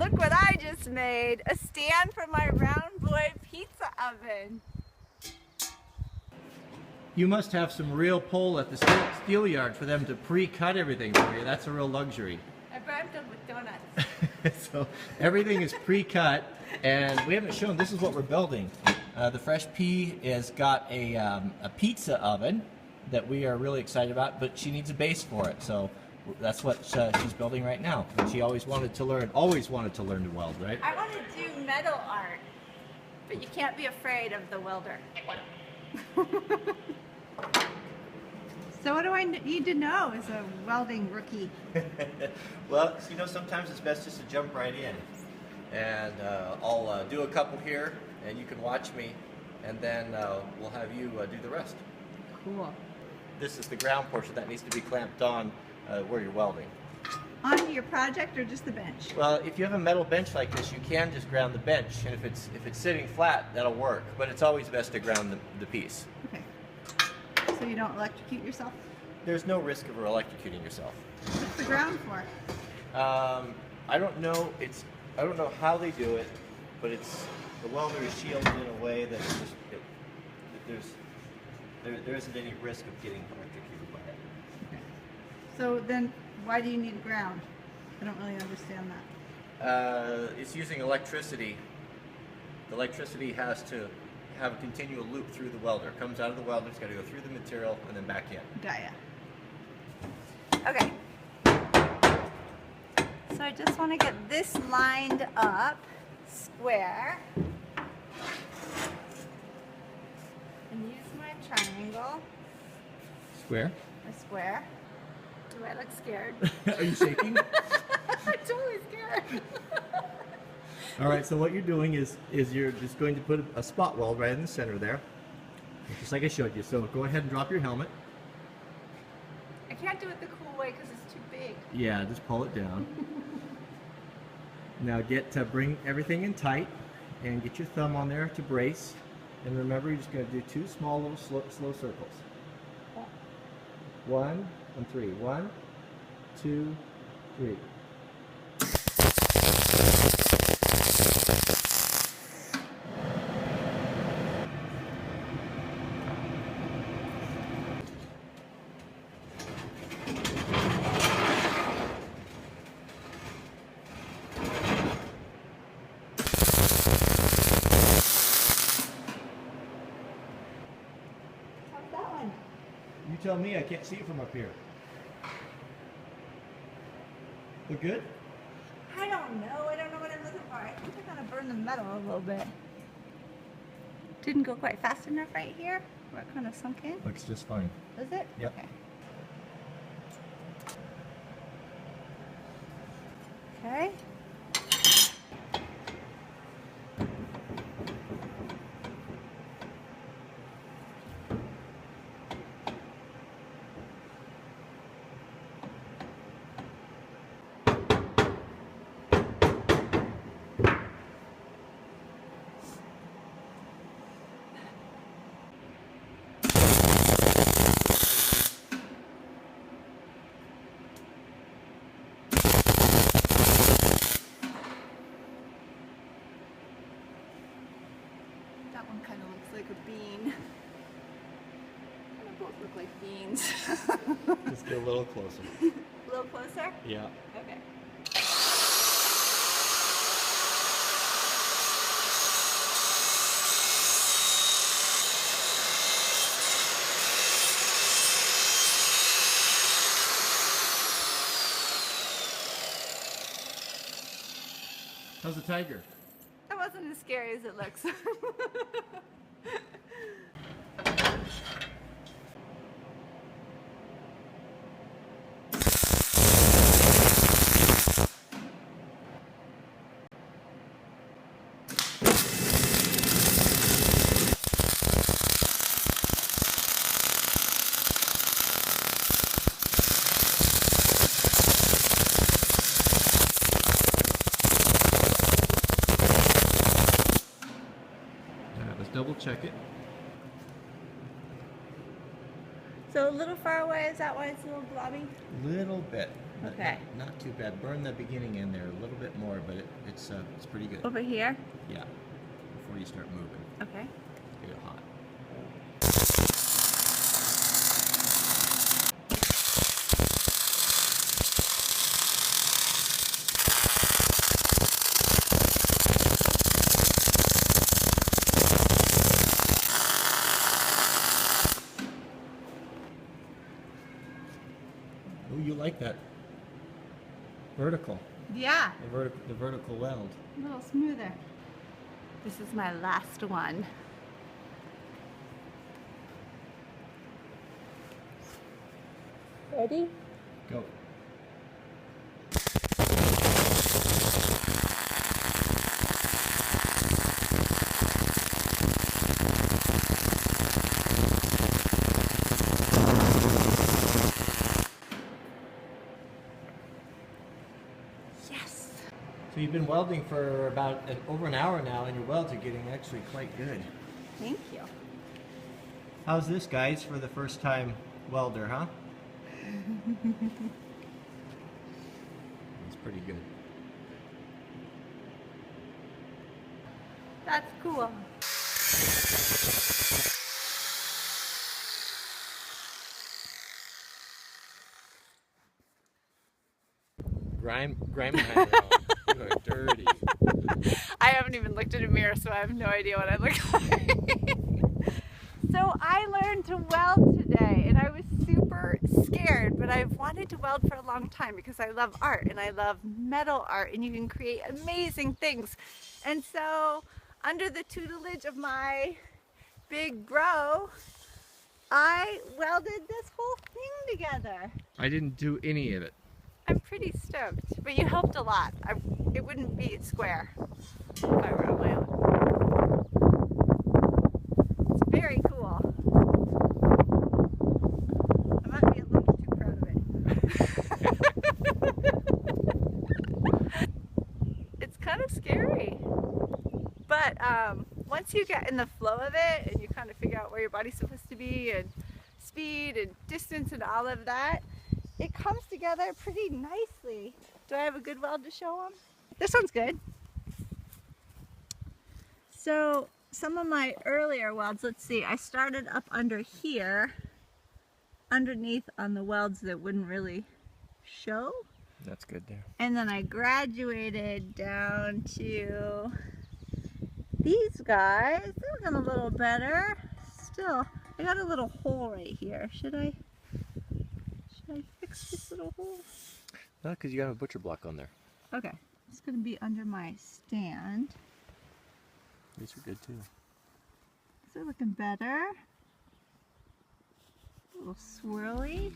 look what I just made. A stand for my Roundboy pizza oven. You must have some real pull at the steel yard for them to pre-cut everything for you. That's a real luxury. I bribed them with donuts. So everything is pre-cut, and we haven't shown, this is what we're building. The Fresh Pea has got a pizza oven that we are really excited about, but she needs a base for it. So that's what she's building right now. And she always wanted to learn to weld, right? I want to do metal art, but you can't be afraid of the welder. So what do I need to know as a welding rookie? Well, you know, sometimes it's best just to jump right in. And I'll do a couple here, and you can watch me, and then we'll have you do the rest. Cool. This is the ground portion that needs to be clamped on where you're welding. Onto your project or just the bench? Well, if you have a metal bench like this, you can just ground the bench, and if it's sitting flat, that'll work. But it's always best to ground the piece. Okay. So you don't electrocute yourself? There's no risk of electrocuting yourself. What's the ground for? I don't know. I don't know how they do it, but the welder is shielded in a way that there isn't any risk of getting electrocuted by it. Okay. So then, why do you need ground? I don't really understand that. It's using electricity. The electricity has to have a continual loop through the welder. It comes out of the welder, it's got to go through the material and then back in. Got ya. Okay. So I just want to get this lined up square. And use my triangle. Square? A square. Do I look scared? Are you shaking? I'm totally scared. All right, so what you're doing is you're just going to put a spot weld right in the center there, just like I showed you. So go ahead and drop your helmet. I can't do it the cool way because it's too big. Yeah, just pull it down. Now bring everything in tight and get your thumb on there to brace. And remember, you're just going to do two small little slow circles. 1 and 3. 1, 2, 3. You tell me, I can't see it from up here. Look good? I don't know. I don't know what I'm looking for. I think I'm going to burn the metal a little bit. Didn't go quite fast enough right here. Where it kind of sunk in. Looks just fine. Is it? Yep. Okay. Okay. That one kind of looks like a bean. Kind of both look like beans. Just get a little closer. A little closer? Yeah. Okay. How's the tiger? That wasn't as scary as it looks. Double check it. So a little far away, is that why it's a little blobby? Little bit. Okay. Not too bad. Burn the beginning in there a little bit more, but it's pretty good. Over here? Yeah. Before you start moving. Okay. Get it hot. Oh, you like that vertical? Yeah. The vertical weld. A little smoother. This is my last one. Ready? Go. Yes. So you've been welding for about over an hour now, and your welds are getting actually quite good. Thank you. How's this, guys, for the first time welder, huh? It's pretty good. That's cool. Grime behind your own. You are dirty. I haven't even looked in a mirror, so I have no idea what I look like. So I learned to weld today, and I was super scared, but I've wanted to weld for a long time because I love art, and I love metal art, and you can create amazing things. And so, under the tutelage of my big bro, I welded this whole thing together. I didn't do any of it. I'm pretty stoked, but you helped a lot. It wouldn't be square if I were on my own. It's very cool. I might be a little too proud of it. It's kind of scary, but once you get in the flow of it and you kind of figure out where your body's supposed to be and speed and distance and all of that, it comes together pretty nicely. Do I have a good weld to show them? This one's good. So some of my earlier welds, let's see, I started up under here, underneath on the welds that wouldn't really show. That's good there. And then I graduated down to these guys. They're looking a little better. Still, I got a little hole right here. Should I fix this little hole? No, because you have a butcher block on there. Okay, it's going to be under my stand. These are good too. Is it looking better? A little swirly.